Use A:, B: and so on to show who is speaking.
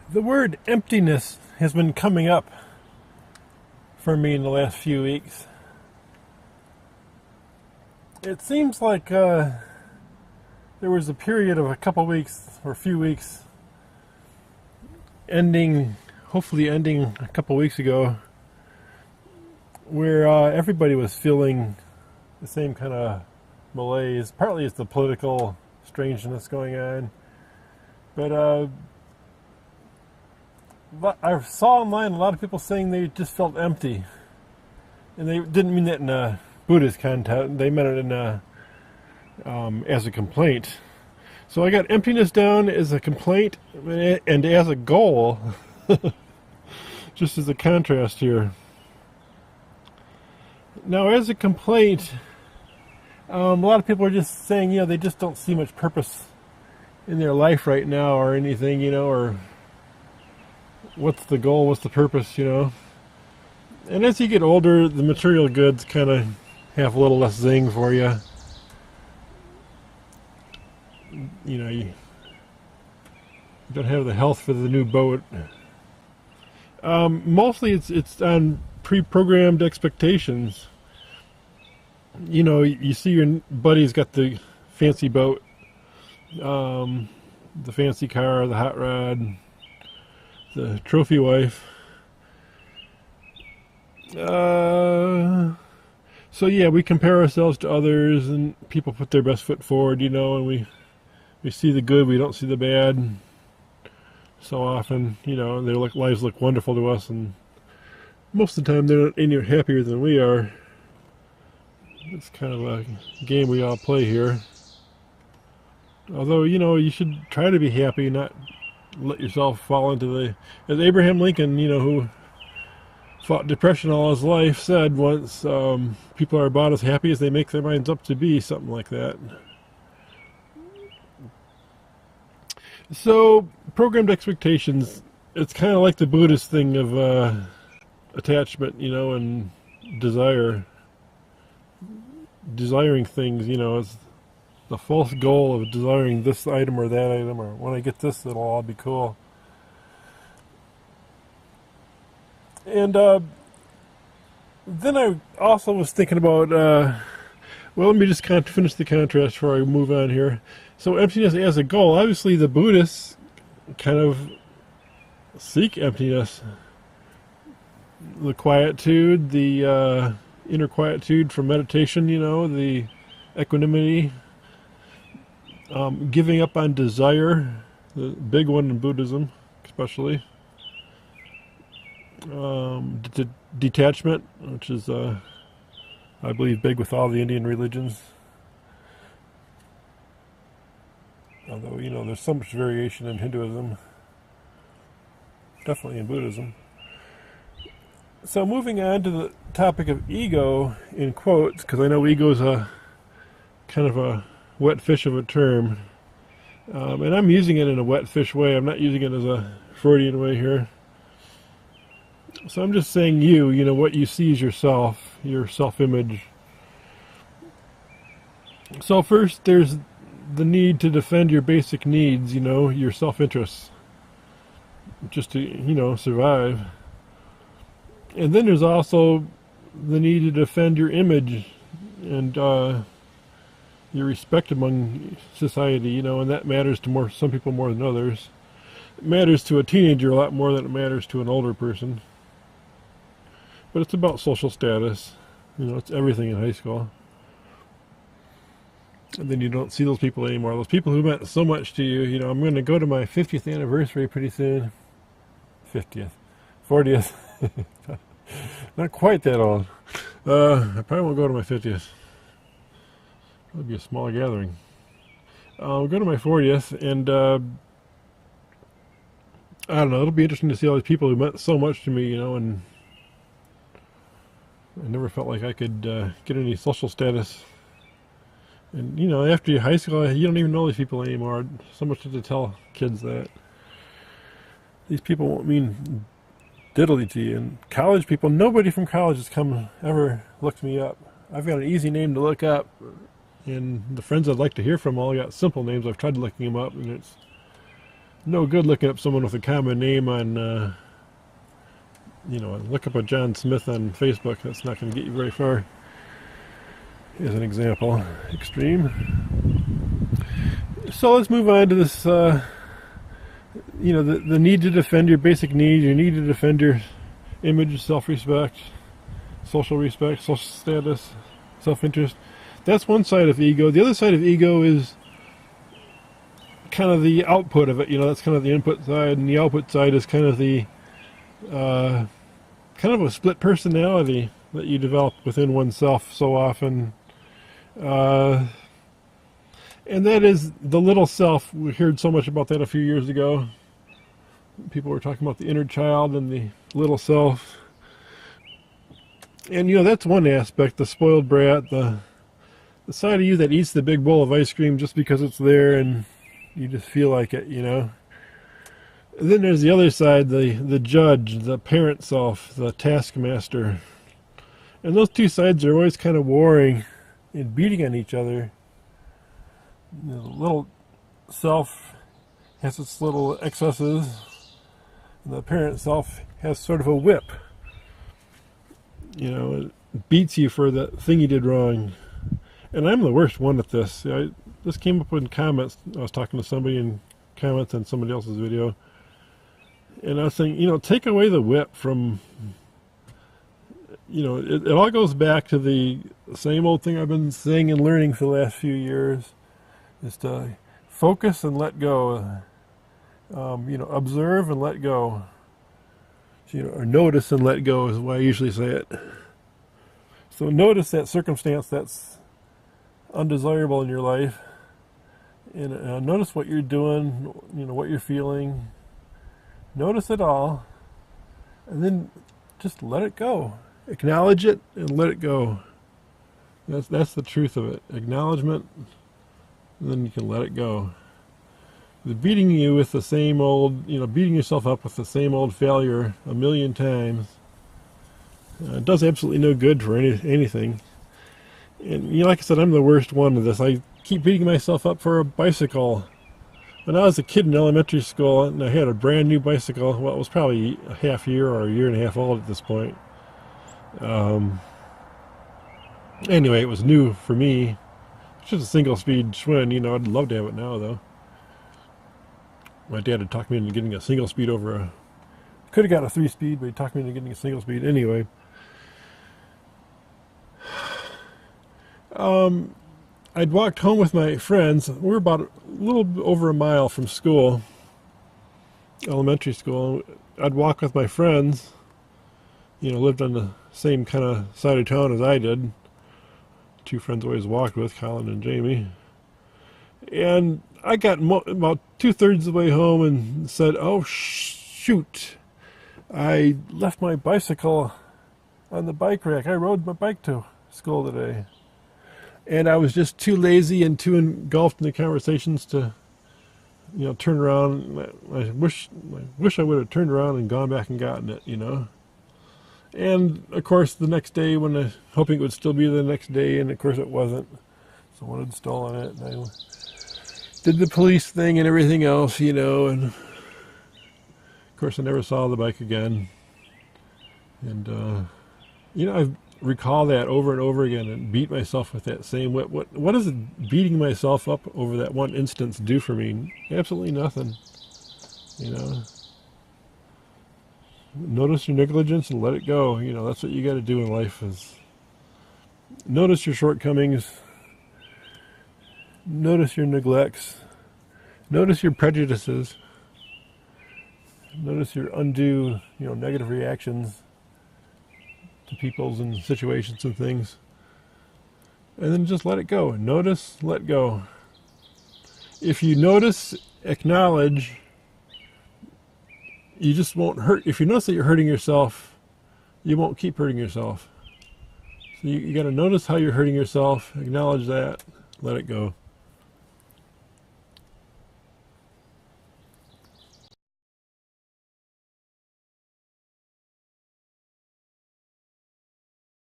A: The word emptiness has been coming up for me in the last few weeks. It seems like there was a period of a couple weeks or a few weeks hopefully ending a couple weeks ago, where everybody was feeling the same kind of malaise. Partly it's the political strangeness going on, but I saw online a lot of people saying they just felt empty, and they didn't mean that in a Buddhist context. They meant it in as a complaint. So I got emptiness down as a complaint and as a goal, just as a contrast here. Now, as a complaint, a lot of people are just saying, they just don't see much purpose in their life right now or anything, or what's the goal, what's the purpose, And as you get older, the material goods kind of have a little less zing for you. You don't have the health for the new boat. Mostly it's on pre-programmed expectations. You see your buddy's got the fancy boat, the fancy car, the hot rod, the trophy wife. So yeah, we compare ourselves to others, and people put their best foot forward, and we see the good, we don't see the bad. So often, their lives look wonderful to us, and most of the time they're not any happier than we are. It's kind of a game we all play here. Although, you should try to be happy, not let yourself fall into as Abraham Lincoln, who fought depression all his life, said once, people are about as happy as they make their minds up to be, something like that. So, programmed expectations, it's kind of like the Buddhist thing of attachment, and desiring things, it's the false goal of desiring this item or that item, or when I get this, it'll all be cool. And then I also was thinking about, let me just kind of finish the contrast before I move on here. So emptiness as a goal, obviously the Buddhists kind of seek emptiness. The quietude, the inner quietude for meditation, the equanimity, giving up on desire, the big one in Buddhism especially. Detachment, which is, I believe, big with all the Indian religions. Although, there's so much variation in Hinduism. Definitely in Buddhism. So moving on to the topic of ego, in quotes, because I know ego is a kind of a wet fish of a term. And I'm using it in a wet fish way. I'm not using it as a Freudian way here. So I'm just saying what you see is yourself, your self-image. So first there's the need to defend your basic needs, your self-interests, just to, survive. And then there's also the need to defend your image and your respect among society, and that matters to some people more than others. It matters to a teenager a lot more than it matters to an older person. But it's about social status. It's everything in high school. And then you don't see those people anymore. Those people who meant so much to you. I'm going to go to my 50th anniversary pretty soon. 50th. 40th. Not quite that old. I probably won't go to my 50th. It'll be a small gathering. I'll go to my 40th, and I don't know. It'll be interesting to see all these people who meant so much to me, and I never felt like I could get any social status. And, after high school, you don't even know these people anymore. So much to tell kids that. These people won't mean diddly to you. And college people, nobody from college has ever looked me up. I've got an easy name to look up. And the friends I'd like to hear from all got simple names. I've tried looking them up, and it's no good looking up someone with a common name on, look up a John Smith on Facebook. That's not going to get you very far. As an example, extreme. So let's move on to this, the need to defend your basic needs, your need to defend your image, self-respect, social respect, social status, self-interest. That's one side of ego. The other side of ego is kind of the output of it. That's kind of the input side, and the output side is kind of the kind of a split personality that you develop within oneself so often. And that is the little self. We heard so much about that a few years ago. People were talking about the inner child and the little self. And, that's one aspect, the spoiled brat, the side of you that eats the big bowl of ice cream just because it's there and you just feel like it, And then there's the other side, the judge, the parent self, the taskmaster. And those two sides are always kind of warring and beating on each other. The little self has its little excesses, and the parent self has sort of a whip. It beats you for the thing you did wrong. And I'm the worst one at this. This came up in comments. I was talking to somebody in comments on somebody else's video, and I was saying, take away the whip from, it all goes back to the same old thing I've been saying and learning for the last few years, is to focus and let go. Observe and let go. Or notice and let go is the way I usually say it. So notice that circumstance that's undesirable in your life, and notice what you're doing, what you're feeling. Notice it all, and then just let it go. Acknowledge it and let it go. That's the truth of it. Acknowledgement, and then you can let it go. The beating you with the same old, beating yourself up with the same old failure a million times, it does absolutely no good for anything. And like I said, I'm the worst one of this. I keep beating myself up for a bicycle. When I was a kid in elementary school, and I had a brand new bicycle, well, it was probably a half year or a year and a half old at this point. Anyway, it was new for me. It's just a single-speed Schwinn. I'd love to have it now, though. My dad had talked me into getting a single-speed over could have got a 3-speed, but he talked me into getting a single-speed anyway. I'd walked home with my friends. We were about a little over a mile from school, elementary school. I'd walk with my friends, lived on the same kind of side of town as I did. Two friends I always walked with, Colin and Jamie. And I got about 2/3 of the way home and said, oh, shoot, I left my bicycle on the bike rack. I rode my bike to school today. And I was just too lazy and too engulfed in the conversations to, turn around. I wish I would have turned around and gone back and gotten it, And, of course, the next day, hoping it would still be the next day, and, of course, it wasn't. Someone had stolen it, and I did the police thing and everything else, and, of course, I never saw the bike again. And, I've recall that over and over again and beat myself with that same whip. What does beating myself up over that one instance do for me? Absolutely nothing. Notice your negligence and let it go. That's what you got to do in life, is notice your shortcomings, notice your neglects, notice your prejudices, notice your undue, negative reactions to people's and situations and things, and then just let it go. Notice, let go. If you notice, acknowledge, you just won't hurt. If you notice that you're hurting yourself, you won't keep hurting yourself. So you got to notice how you're hurting yourself, acknowledge that, let it go.